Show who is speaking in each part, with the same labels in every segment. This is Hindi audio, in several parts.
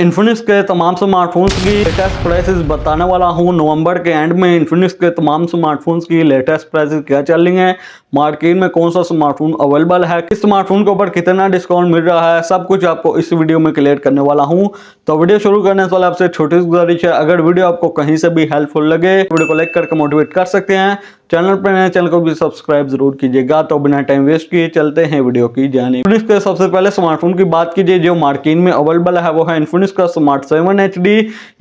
Speaker 1: इन्फिनिक्स के तमाम स्मार्टफोन्स की लेटेस्ट प्राइसेस बताने वाला हूं। नवंबर के एंड में इन्फिनिक्स के तमाम स्मार्टफोन्स की लेटेस्ट प्राइसेस क्या चल रही हैं, मार्केट में कौन सा स्मार्टफोन अवेलेबल है, किस स्मार्टफोन के ऊपर कितना डिस्काउंट मिल रहा है, सब कुछ आपको इस वीडियो में क्लियर करने वाला हूं। तो वीडियो शुरू करने से पहले आपसे छोटी सी गुजारिश है, अगर वीडियो आपको कहीं से भी हेल्पफुल लगे वीडियो को लाइक करके मोटिवेट कर सकते हैं। चैनल पर नए चैनल को भी सब्सक्राइब जरूर कीजिएगा। तो बिना टाइम वेस्ट किए चलते हैं वीडियो की जानिब। इन्फिनिक्स के सबसे पहले स्मार्टफोन की बात कीजिए जो मार्केट में अवेलेबल है, वो है इन्फिनिक्स का स्मार्ट 7 HD।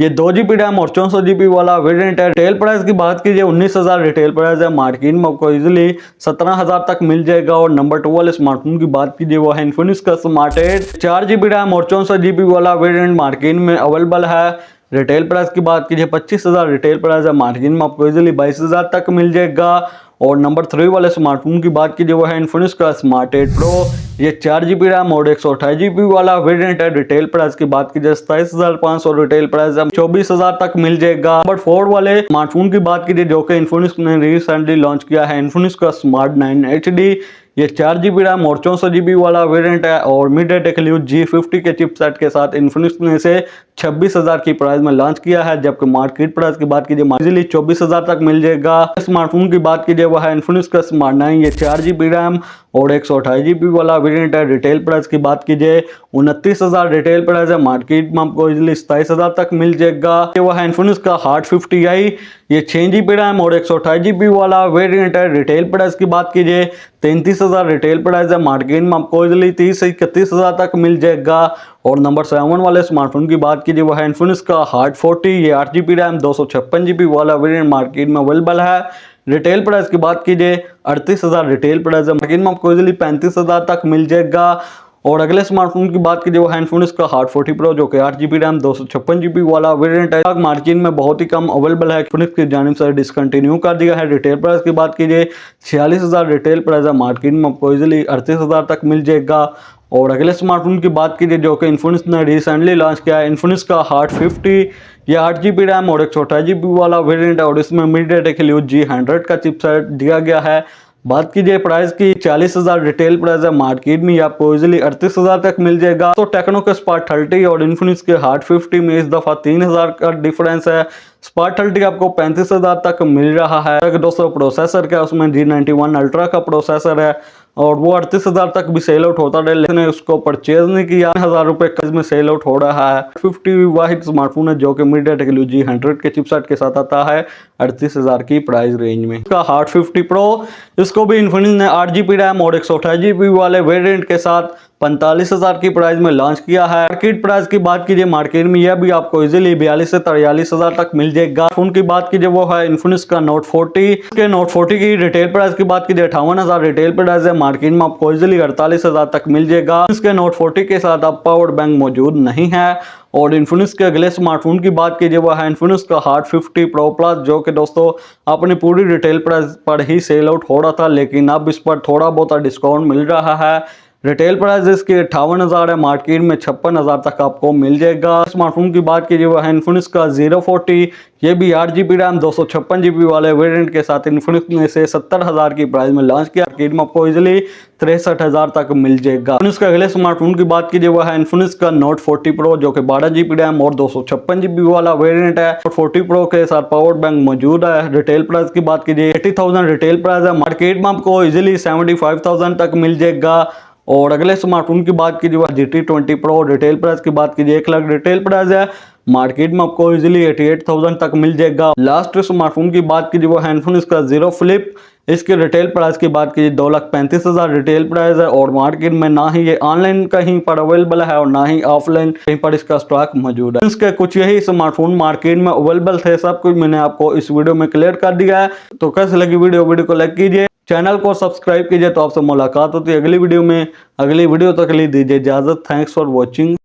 Speaker 1: ये 2GB रैम और 64GB वाला वेरिएंट है। रिटेल प्राइस की बात कीजिए 19,000 रिटेल प्राइस है। मार्केट में आपको इजिली 17,000 तक मिल जाएगा। और नंबर 2 वाले स्मार्टफोन की बात कीजिए वो है इन्फिनिक्स का स्मार्ट 8 4GB रैम और 64GB वाला वेरिएंट मार्केट में अवेलेबल है। रिटेल प्राइस की बात कीजिए 25,000 रिटेल प्राइस है। मार्केट में आपको इजिली 22,000 तक मिल जाएगा। और नंबर 3 वाले स्मार्टफोन की बात कीजिए वो है इन्फिनिक्स का स्मार्ट 8 प्रो। ये 4GB रैम और 128GB वाला वेरिएंट है। रिटेल प्राइस की बात कीजिए 27,500 रिटेल प्राइस है, 24,000 तक मिल जाएगा। नंबर 4 वाले स्मार्टफोन की बात कीजिए जो कि इन्फिनिक्स ने रिसेंटली लॉन्च किया है, इन्फिनिक्स का स्मार्ट 9 HD। ये 4GB रैम और 64GB वाला वेरिएंट है। और MediaTek Helio G50 के चिपसेट के साथ इन्फिनिक्स ने इसे 26,000 की प्राइस में लॉन्च किया है, जबकि मार्केट प्राइस की बात कीजिए इजीली 24,000 तक मिल जाएगा। स्मार्टफोन की बात कीजिए वह है इन्फिनिक्स का स्मार्ट 9। ये 4GB रैम और 128GB वाला वेरिएंट है। रिटेल प्राइस की बात कीजिए 29,000 रिटेल प्राइस है। मार्केट में आपको इजीली 27,000 तक मिल जाएगा। वह है इन्फिनिक्स का Hot 50i। ये 6GB रैम और 128GB वाला वेरिएंट है। रिटेल प्राइस की बात कीजिए 33,000 रिटेल प्राइस है। मार्केट में आपको इजीली 30 से 31,000 तक मिल जाएगा। और नंबर 7 वाले स्मार्टफोन की बात कीजिए वह है इन्फिनिक्स का Hot 40। ये 8GB रैम 256GB वाला वेरिएंट मार्केट में अवेलेबल है। रिटेल प्राइस की बात कीजिए 38,000 रिटेल प्राइस है। मार्केट में आपको इजीली 35,000 तक मिल जाएगा। और अगले स्मार्टफोन की बात कीजिए वो है इन्फिनिक्स का Hot 40 Pro जो कि 8GB रैम 256GB वाला वेरिएंट है। मार्केट में बहुत ही कम अवेलेबल है, इन्फिनिक्स की जानिब से डिसकंटिन्यू कर दिया है। रिटेल प्राइस की बात कीजिए 46,000 रिटेल प्राइस है। मार्केट में आपको इजीली 38,000 तक मिल जाएगा। और अगले स्मार्टफोन की बात कीजिए जो कि इन्फिनिक्स ने रिसेंटली लॉन्च किया है, इन्फिनिक्स का Hot 50। ये 8GB रैम और 128GB वाला वेरिएंट है। और इसमें MediaTek Helio G100 का चिपसेट दिया गया है। बात कीजिए प्राइस की 40,000 रिटेल प्राइस है। मार्केट में आपको इजीली 38,000 तक मिल जाएगा। तो टेक्नो के स्पार्क 30 और इन्फिनिक्स के Hot 50 में इस दफा 3,000 का डिफरेंस है। स्पार्क 30 आपको 35,000 तक मिल रहा है। दोस्तों प्रोसेसर का उसमें G91 अल्ट्रा का प्रोसेसर है और वो 38,000 तक भी सेल आउट होता है, लेकिन उसको परचेज नहीं किया। 1000 रुपए में सेल आउट हो रहा है। 50 वाहिद स्मार्टफोन है जो कि MediaTek Helio G100 के चिपसेट के साथ आता है 38,000 की प्राइस रेंज में। इसका Hot 50 Pro, इसको भी इन्फिनिक्स ने 8GB रैम और 128GB वाले वेरिएंट के साथ 45,000 की प्राइस में लॉन्च किया है। मार्केट प्राइस की बात कीजिए मार्केट में यह भी आपको इजीली 42 से 43,000 तक मिल जाएगा। फोन की बात कीजिए वो है इन्फिनिक्स का Note 40। के Note 40 की रिटेल प्राइस की बात कीजिए 58,000 रिटेल प्राइस है। मार्केट में आपको इजीली 48,000 तक मिल जाएगा। इसके Note 40 के साथ अब पावर बैंक मौजूद नहीं है। और इन्फिनिक्स के अगले स्मार्टफोन की बात कीजिए वह है इन्फिनिक्स का Hot 50 Pro Plus जो कि दोस्तों अपनी पूरी रिटेल प्राइस पर ही सेल आउट हो रहा था, लेकिन अब इस पर थोड़ा बहुत डिस्काउंट मिल रहा है। रिटेल प्राइस इसकी 58,000 है। मार्केट में 56,000 तक आपको मिल जाएगा। स्मार्टफोन की बात कीजिए वह है इन्फिनिक्स का 040। ये भी 8GB रैम 256GB वाले वेरिएंट के साथ इन्फिनिक्स ने इसे 70,000 की प्राइस में लॉन्च किया। मार्केट में आपको इजीली 63,000 तक मिल जाएगा। इन्फिनिक्स के अगले स्मार्टफोन की बात कीजिए वह है इन्फिनिक्स का Note 40 Pro जो कि 12GB रैम और 256GB वाला वेरिएंट है। Note 40 Pro के साथ पावर बैंक मौजूद है। रिटेल प्राइस की बात कीजिए 80,000 रिटेल प्राइस है। मार्केट में आपको इजीली 75,000 तक मिल जाएगा। और अगले स्मार्टफोन की बात कीजिए GT20 Pro, रिटेल प्राइस की बात कीजिए 1 लाख रिटेल प्राइस है। मार्केट में आपको इजीली 88,000 तक मिल जाएगा। लास्ट स्मार्टफोन की बात कीजिए वो है इन्फिनिक्स का Zero Flip। इसके रिटेल प्राइस की बात कीजिए 2,35,000 रिटेल प्राइस है। और मार्केट में ना ही ये ऑनलाइन कहीं पर अवेलेबल है और ना ही ऑफलाइन कहीं पर इसका स्टॉक मौजूद है। इसके कुछ यही स्मार्टफोन मार्केट में अवेलेबल थे, सब कुछ मैंने आपको इस वीडियो में क्लियर कर दिया है। तो कैसे लगी वीडियो को लाइक कीजिए, चैनल को सब्सक्राइब कीजिए। तो आपसे मुलाकात होती है अगली वीडियो में। अगली वीडियो तक के लिए दीजिए इजाजत। Thanks for watching.